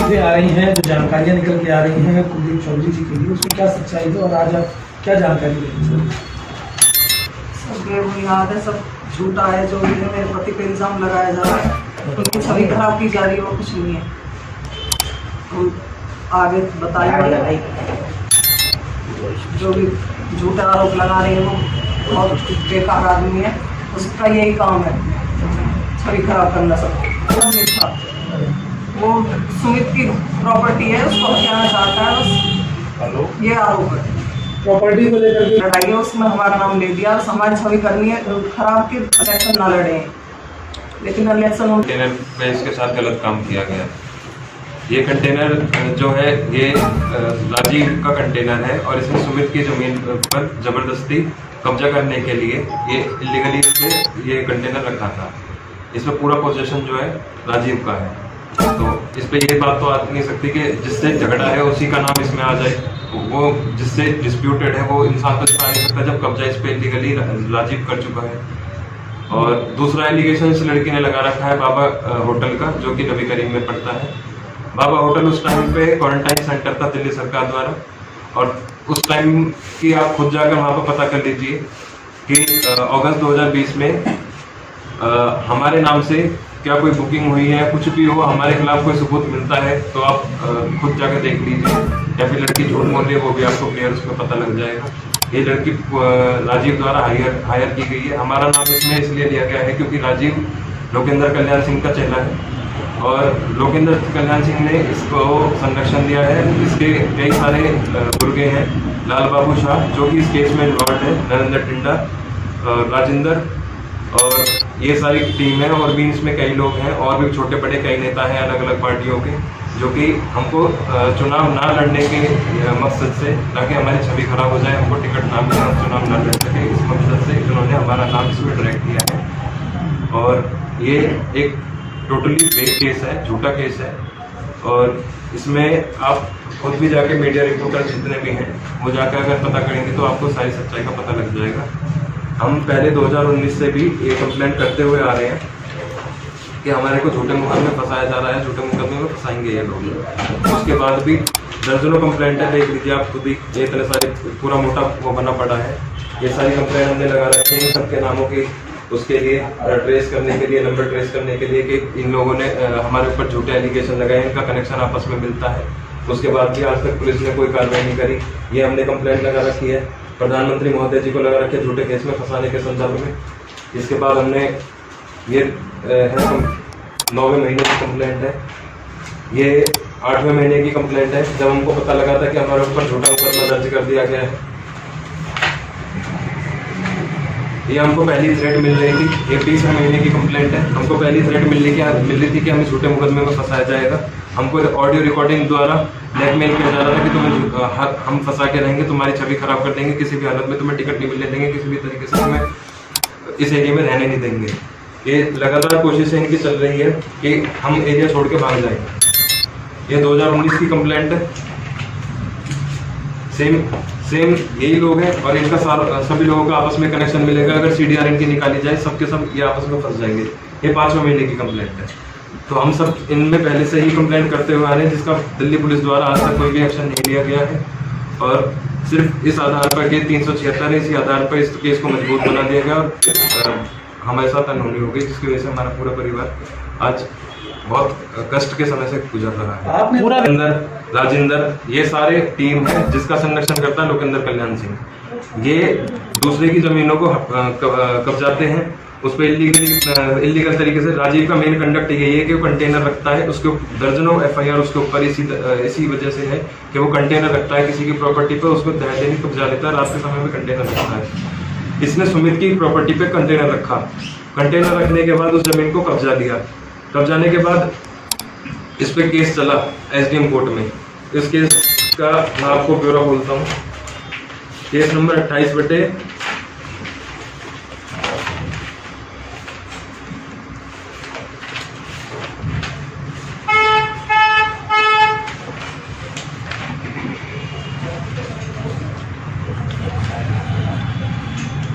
चीज़ें आ रही हैं, जो जानकारियाँ निकल के आ रही हैं कुलदीप चौधरी जी के लिए, उसमें क्या सच्चाई है और आज आप क्या जानकारी देंगे? सब बेबुनियाद है, सब झूठा है। जो भी है मेरे पति पे इल्ज़ाम लगाया जा रहा है, उनकी छवि खराब की जा रही है और कुछ नहीं है। हम आगे बताइए, जो भी झूठे आरोप लगा रहे हैं वो बहुत बेकार आदमी है, उसका यही काम है छवि खराब करना। सब वो सुमित की प्रॉपर्टी है, उसको हथियाना चाहता है, बस ये आरोप है। प्रॉपर्टी को लेकर के लड़ाई है, उसमें हमारा नाम ले दिया, हमारी छवि करनी है खराब की, इलेक्शन ना लड़े। लेकिन इलेक्शन कंटेनर में इसके साथ गलत काम किया गया। ये कंटेनर जो है ये राजीव का कंटेनर है और इसने सुमित की ज़मीन पर ज़बरदस्ती कब्जा करने के लिए ये इलीगली पे ये कंटेनर रखा था। इसमें पूरा पोजीशन जो है राजीव का है, तो इस पे ये बात तो आ नहीं सकती कि जिससे झगड़ा है उसी का नाम इसमें आ जाए। वो जिससे डिस्प्यूटेड है वो इंसान तो छुपा नहीं सकता जब कब्जा इस पे इलीगली राजीव कर चुका है। और दूसरा एलिगेशन इस लड़की ने लगा रखा है बाबा होटल का, जो कि नबी करीम में पड़ता है। बाबा होटल उस टाइम पे क्वारंटाइन सेंटर था दिल्ली सरकार द्वारा, और उस टाइम की आप खुद जाकर वहाँ पर पता कर लीजिए कि अगस्त 2020 में हमारे नाम से क्या कोई बुकिंग हुई है, कुछ भी हो, हमारे खिलाफ कोई सबूत मिलता है तो आप खुद जाकर देख लीजिए, या फिर लड़की झूठ बोल रही है वो भी आपको क्लियर उसमें पता लग जाएगा। ये लड़की राजीव द्वारा हायर की गई है। हमारा नाम इसमें इसलिए लिया गया है क्योंकि राजीव लोकेंद्र कल्याण सिंह का चेला है और लोकेंद्र कल्याण सिंह ने इसको संरक्षण दिया है। इसके कई सारे गुर्गे हैं, लाल बाबू शाह जो कि इस केस में इन्वॉल्व है, नरेंद्र टिंडा, राजेंद्र, और ये सारी टीम है। और भी इसमें कई लोग हैं और भी छोटे बड़े कई नेता हैं अलग अलग पार्टियों के, जो कि हमको चुनाव ना लड़ने के मकसद से, ताकि हमारी छवि खराब हो जाए, हमको टिकट ना मिले, हम चुनाव ना लड़ सके, इस मकसद से इन्होंने हमारा नाम इसमें ड्रैग किया है। और ये एक टोटली फेक केस है, झूठा केस है। और इसमें आप खुद भी जाके मीडिया रिपोर्टर जितने भी हैं वो जाकर अगर पता करेंगे तो आपको सारी सच्चाई का पता लग जाएगा। हम पहले 2019 से भी ये कंप्लेंट करते हुए आ रहे हैं कि हमारे को झूठे मुकदमे में फंसाया जा रहा है, झूठे मुकदमे में फंसाएंगे ये लोग। उसके बाद भी दर्जनों कंप्लेंट है, देख लीजिए आप खुद ही, इतने सारे पूरा मोटा वो बना पड़ा है। ये सारी कंप्लेंट हमने लगा रखे हैं सबके नामों की, उसके लिए ट्रेस करने के लिए, नंबर ट्रेस करने के लिए कि इन लोगों ने हमारे ऊपर झूठे एलिगेशन लगाए, इनका कनेक्शन आपस में मिलता है। उसके बाद भी आज तक पुलिस ने कोई कार्रवाई नहीं करी। ये हमने कंप्लेंट लगा रखी है, प्रधानमंत्री महोदय जी को लगा रखे झूठे केस में फंसाने के संदर्भ में। इसके बाद हमने ये 9वें महीने की कंप्लेंट है, ये 8वें महीने की कंप्लेंट है, जब हमको पता लगा था कि हमारे ऊपर झूठा मुकदमा दर्ज कर दिया गया है। ये हमको पहली थ्रेट मिल रही थी, ये 20वें महीने की कंप्लेंट है। हमको पहली थ्रेट मिल रही थी कि हमें झूठे मुकदमे में फंसाया जाएगा। हमको ऑडियो रिकॉर्डिंग द्वारा ब्लैकमेल किया जा रहा था कि तुम्हें हम फंसा के रहेंगे, तुम्हारी छवि खराब कर देंगे, किसी भी हालत में तुम्हें टिकट नहीं मिलने देंगे, किसी भी तरीके से तुम्हें इस एरिया में रहने नहीं देंगे। ये लगातार कोशिशें इनकी चल रही है कि हम एरिया छोड़ के भाग जाएंगे। ये 2019 की कंप्लेंट है, सेम यही लोग हैं और इनका सभी लोगों का आपस में कनेक्शन मिलेगा। अगर CDR इनकी निकाली जाए सबके सब ये आपस में फंस जाएंगे। ये 5वें महीने की कंप्लेंट है। तो हम सब इनमें पहले से ही कंप्लेंट करते हुए आ रहे हैं, जिसका दिल्ली पुलिस द्वारा आज तक कोई भी एक्शन नहीं लिया गया है। और सिर्फ इस आधार पर कि 376 है, इसी आधार पर इस केस को मजबूत बना दिया गया और हमारे साथ अनहोनी हो गई, जिसकी वजह से हमारा पूरा परिवार आज बहुत कष्ट के समय से गुजर रहा है। आपने पूरा राजेंद्र, ये सारे टीम है जिसका संरक्षण करता है लोकेंद्र कल्याण सिंह। ये दूसरे की जमीनों को कब्जाते हैं, उस पर इलीगल तरीके से। राजीव का मेन कंडक्ट यही है कि वो कंटेनर रखता है, उसके दर्जनों FIR उसके ऊपर इसी वजह से है कि वो कंटेनर रखता है किसी की प्रॉपर्टी पर, उसको दैनिक कब्जा लेता है, रात के समय में कंटेनर रखता है। इसने सुमित की प्रॉपर्टी पे कंटेनर रखा, कंटेनर रखने के बाद उस जमीन को कब्जा लिया। कब्जाने के बाद इस पे केस चला SDM कोर्ट में। इस केस का मैं आपको ब्यौरा बोलता हूँ। केस नंबर 28 बटे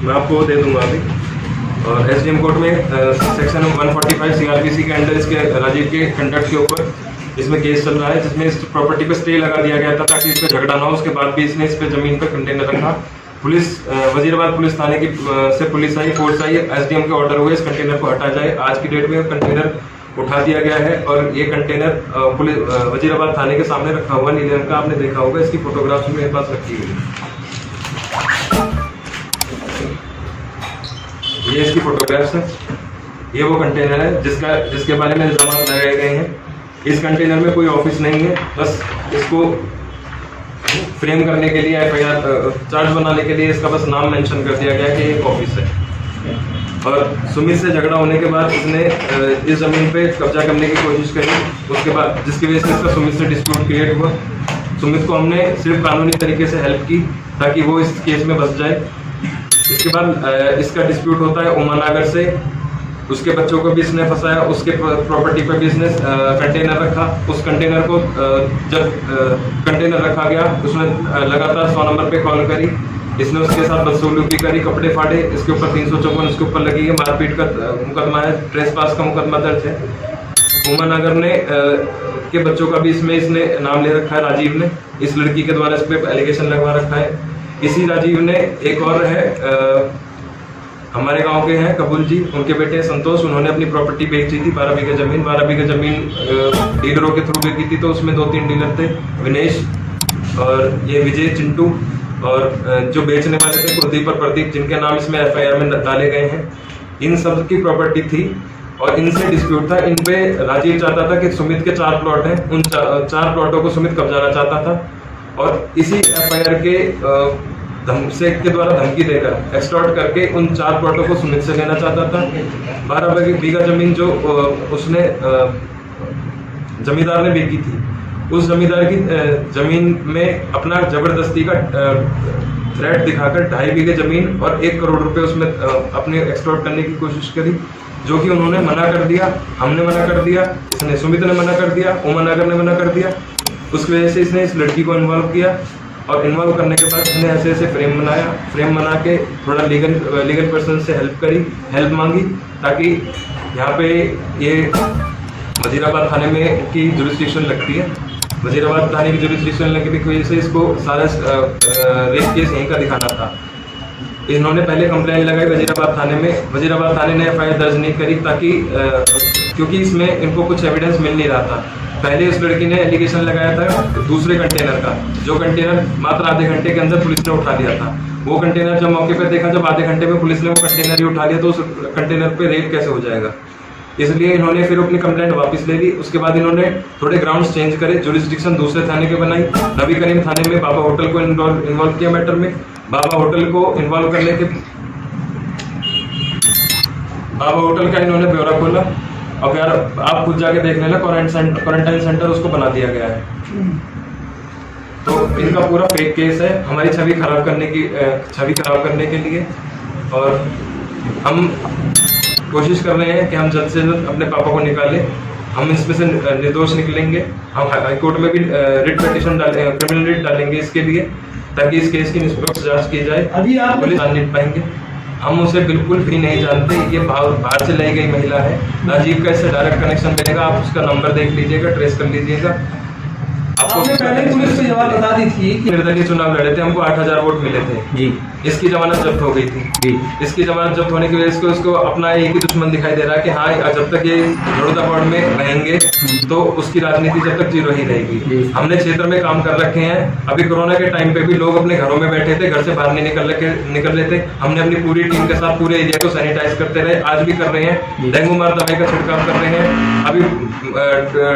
मैं आपको दे दूंगा अभी। और SDM कोर्ट में सेक्शन 145 CRPC के अंडर इसके राजीव के कंडक्ट के ऊपर इसमें केस चल रहा है, जिसमें इस प्रॉपर्टी पे स्टे लगा दिया गया था ताकि इस पे झगड़ा ना हो। उसके बाद भी इसने इस पे जमीन पे कंटेनर रखा। पुलिस वजीराबाद पुलिस थाने की से पुलिस आई, फोर्स आई, एसडीएम के ऑर्डर हुए इस कंटेनर को हटा जाए। आज की डेट में कंटेनर उठा दिया गया है और ये कंटेनर पुलिस वजीराबाद थाने के सामने रखा हुआ नीले रंग का, आपने देखा होगा। इसकी फोटोग्राफ्स मेरे पास रखी हुई है, ये इसकी फोटोग्राफ्स है। ये वो कंटेनर है जिसके बारे में इल्जाम लगाए गए हैं। इस कंटेनर में कोई ऑफिस नहीं है, बस इसको फ्रेम करने के लिए एफआईआर चार्ज बनाने के लिए इसका बस नाम मेंशन कर दिया गया कि एक ऑफिस है। और सुमित से झगड़ा होने के बाद इसने इस जमीन पे कब्जा करने की कोशिश करी, उसके बाद जिसकी वजह से इसका सुमित से डिस्प्यूट क्रिएट हुआ। सुमित को हमने सिर्फ कानूनी तरीके से हेल्प की ताकि वो इस केस में बच जाए। इसके बाद इसका डिस्प्यूट होता है उमानगर से, उसके बच्चों को भी इसने फंसाया, उसके प्रॉपर्टी पर भी इसने कंटेनर रखा। उस कंटेनर को जब कंटेनर रखा गया उसने लगातार 100 नंबर पे कॉल करी, इसने उसके साथ बदसलूकी करी, कपड़े फाड़े। इसके ऊपर 354 इसके ऊपर लगी है, मारपीट का मुकदमा है, ट्रेसपास का मुकदमा दर्ज है। उमानगर ने के बच्चों का भी इसने नाम ले रखा है, राजीव ने। इस लड़की के द्वारा इस पे एलिगेशन लगवा रखा है। इसी राजीव ने एक और है हमारे गांव के हैं कबूल जी, उनके बेटे हैं संतोष, उन्होंने अपनी प्रॉपर्टी बेची थी 12 बीघे जमीन। 12 बीघे जमीन डीलरों के थ्रू बेची थी, तो उसमें 2-3 डीलर थे, विनेश और ये विजय, चिंटू, और जो बेचने वाले थे कुलदीप और प्रदीप, जिनके नाम इसमें एफआईआर में डाले गए हैं। इन सब की प्रॉपर्टी थी और इनसे डिस्प्यूट था। इन पे राजीव चाहता था कि सुमित के 4 प्लॉट हैं, उन 4 प्लॉटों को सुमित कब्जाना चाहता था और इसी एफआईआर के के द्वारा धमकी देकर एक्सटॉर्ट करके उन 4 प्लॉटों को सुमित से लेना चाहता था। 12 बीघा जमीन जो उसने जमींदार ने बेची थी, उस जमींदार की जमीन में अपना जबरदस्ती का थ्रेट दिखाकर 2.5 बीघे जमीन और 1 करोड़ रुपए उसमें अपने एक्सटॉर्ट करने की कोशिश करी, जो कि उन्होंने मना कर दिया, हमने मना कर दिया, इसने सुमित ने मना कर दिया, उमानगर ने मना कर दिया। उसकी वजह से इसने इस लड़की को इन्वॉल्व किया और इन्वॉल्व करने के बाद इसने ऐसे ऐसे फ्रेम बनाया। फ्रेम बना के थोड़ा लीगल पर्सन से हेल्प मांगी ताकि यहाँ पे ये वजीराबाद थाने में की जुरिस्डिक्शन लगती है। वजीराबाद थाने की जुरिस्डिक्शन लगने की वजह से इसको सारा रेप केस यहीं का दिखाना था। इन्होंने पहले कंप्लेंट लगाई वजीराबाद थाने में, वजीराबाद थाने ने एफआईआर दर्ज नहीं करी ताकि क्योंकि इसमें इनको कुछ एविडेंस मिल नहीं रहा था। पहले उस लड़की ने एलिगेशन लगाया था दूसरे कंटेनर का, जो कंटेनर मात्र आधे घंटे के अंदर पुलिस ने उठा लिया था। वो कंटेनर जब मौके पर देखा, जब आधे घंटे में पुलिस ने वो कंटेनर ही उठा लिया तो उस कंटेनर पे रेप कैसे हो जाएगा। इसलिए इन्होंने फिर अपनी कंप्लेंट वापस ले ली। उसके बाद इन्होंने थोड़े ग्राउंड्स चेंज करे, जुरिस्डिक्शन दूसरे थाने के बनाई। नबी करीम थाने में बाबा होटल को इन्वॉल्व किया मैटर में। बाबा होटल को इन्वॉल्व करने के बाबा होटल का इन्होंने ब्यौरा खोला और यार आप खुद जाके देख लेना, क्वारंटाइन सेंटर उसको बना दिया गया है। तो इनका पूरा फेक केस है हमारी छवि खराब करने के लिए। और हम कोशिश कर रहे हैं कि हम जल्द से जल्द अपने पापा को निकालें। हम इसमें से निर्दोष निकलेंगे। हम हाईकोर्ट में भी रिट पिटीशन क्रिमिनल रिट डालेंगे इसके लिए, ताकि इस केस की निष्पक्ष जांच की जाए। अभी आप पुलिस जान नहीं पाएंगे। हम उसे बिल्कुल भी नहीं जानते, ये बाहर से लाई गई महिला है। राजीव का इससे डायरेक्ट कनेक्शन रहेगा, आप उसका नंबर देख लीजिएगा, ट्रेस कर लीजिएगा। आपने पहले पुलिस को जवाब बता दी थी कि निर्दलीय चुनाव लड़े थे, हमको 8000 वोट मिले थे जी। इसकी जमानत जब्त हो गई थी जी। इसकी जमानत जब्त होने की वजह से इसको अपना एक ही दुश्मन दिखाई दे रहा है कि हाँ, जब तक ये बड़ौदा बोर्ड में रहेंगे तो उसकी राजनीति जब तक जीरो ही रहेगी। हमने क्षेत्र में काम कर रखे हैं। अभी कोरोना के टाइम पे भी लोग अपने घरों में बैठे थे, घर से बाहर नहीं निकल रहे थे। हमने अपनी पूरी टीम के साथ पूरे एरिया को सैनिटाइज करते रहे, आज भी कर रहे हैं। डेंगू मार दवाई का छिड़काव कर रहे हैं। अभी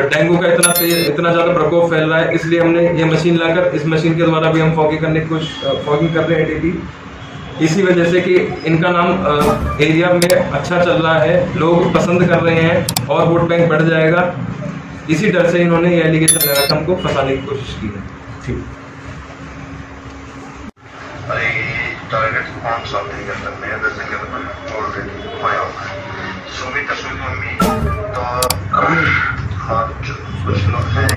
डेंगू का इतना ज्यादा प्रकोप फैल रहा है, इसलिए हमने ये मशीन लाकर इस मशीन के द्वारा भी हम फॉगिंग करने की फॉगिंग कर रहे हैं डेली। इसी वजह से कि इनका नाम एरिया में अच्छा चल रहा है, लोग पसंद कर रहे हैं और वोट बैंक बढ़ जाएगा। इसी डर से इन्होंने ये एलिगेशन लगा कर हमको फंसाने की कोशिश की है। ठीक। अरे टारगेट 5 साल के अंदर में 10 दिन के अंदर ऑलरेडी पाया हुआ है। सुमित मम्मी तो हाँ कुछ लोग हैं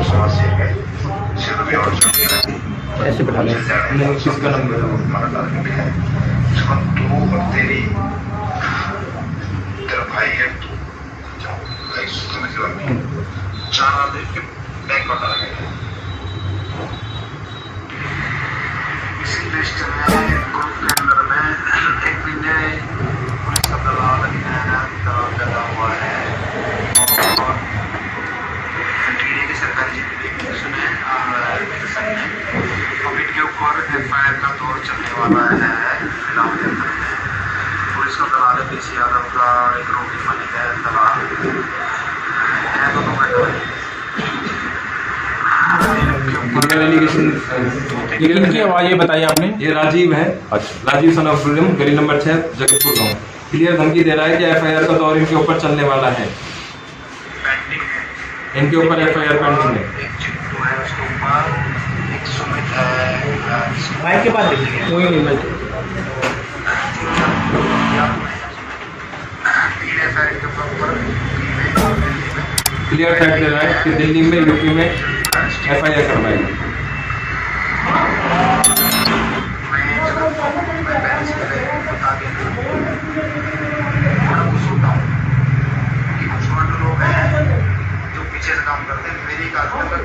समाज से है, सिर्फ भी और ऐसे बैठा लें। किसका नंबर हमारा टारगेट है। जब तू और तेरा भाई है, तू समझ लो 4 आदमी के बैंक खाता लगेगा। इसी लिस्ट में ग्रुप के अंदर में एक महीने पुलिस का दलाल लगा हुआ है और टीडे की सरकारी उसमें अब इनके ऊपर FIR का दौर चलने वाला है फिलहाल के अंदर में। पुलिस का दलाल है PC यादव का, एक रोटी मालिक है दलाल है, दोनों बैठे हुए किनकी आवाज ये बताई आपने? ये राजीव है। अच्छा। राजीव सन ऑफ फ्रीडम, गली नंबर 6, जगतपुर गांव। क्लियर धमकी दे रहा है कि FIR का दौर इनके ऊपर चलने वाला है। पेंडिंग है, इनके ऊपर FIR पेंडिंग है। एक चिट्टू है उसके ऊपर, एक सुमित है, माइक के पास देखिए। कोई नहीं मैं तीन FIR के ऊपर दिल्ली में क्लियर थ्रेट दे रहा है कि दिल्ली में, यूपी में FIR करवाएगा। मैं पहले से पहले बता दिया था, बड़ा कुछ होता हूँ कि कुछ लोग हैं जो पीछे से काम करते हैं, मेरी काम पर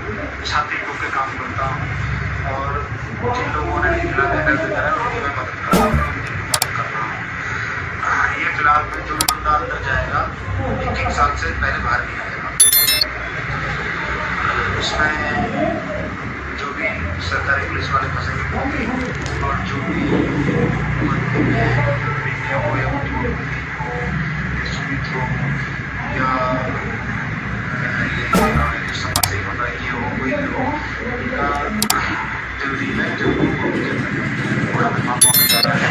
छाती ठोक के काम करता हूँ और जिन लोगों ने निकला है उनकी मैं मदद कर रहा हूँ। ये फिलहाल में जो बंदा अंदर जाएगा 1 साल से पहले बाहर नहीं आएगा। उसमें जो भी सरकारी पुलिस वाले फंसेंगे और जो भी मीडिया हो या सुमित हो या जो समाज से होता है ये हो कोई भी हो, उनका जल्दी में जो बड़ा काम होने जा रहा है।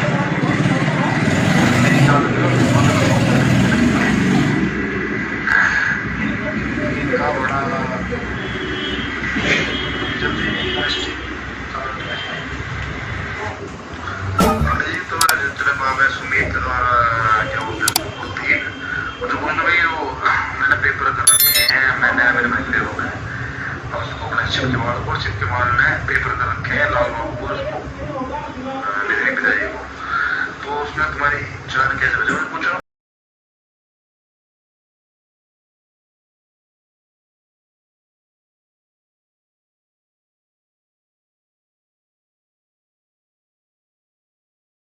मेरी ख्याल में इनका बड़ा जल्दी तुम्हारे माँ में सुमित और क्या बोलते हैं तो बोलना भाई वो मैंने पेपर कर रखे हैं, मैंने मेरे महंगे हो गए और उसको अपने छिपके माल ने पेपर कर रखे हैं लाल बाबू को, उसको बिजली पिताजी को, तो उसमें तुम्हारी जान कैसे बचा